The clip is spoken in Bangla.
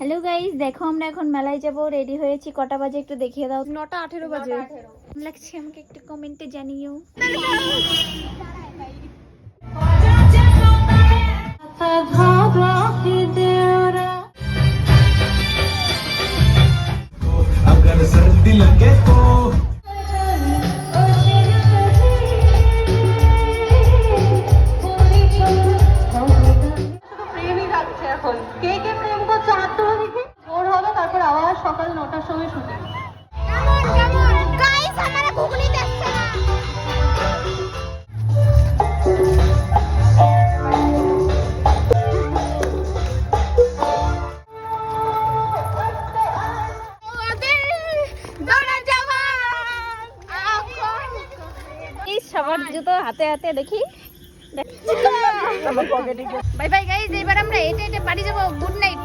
হ্যালো গাইস, দেখো আমরা এখন মেলায় যাব, রেডি হয়েছি। কটা বাজে একটু দেখিয়ে দাও। 9:18 বাজে। লাগছে আমাকে একটু কমেন্টে জানিও। अगर सर्दी लगे तो প্রেমই লাগছে এখন। কে কে প্রেম করছে হাত তুলে দেখি। ভোর হবে, তারপর আবার সকাল 9টার সময় শুটিং। গাইস আমরা ঘুগনি দেখছি। সবার জুতো হাতে হাতে দেখি। বাই বাই গাইস, এবার আমরা এটা বাড়ি যাবো। Good night.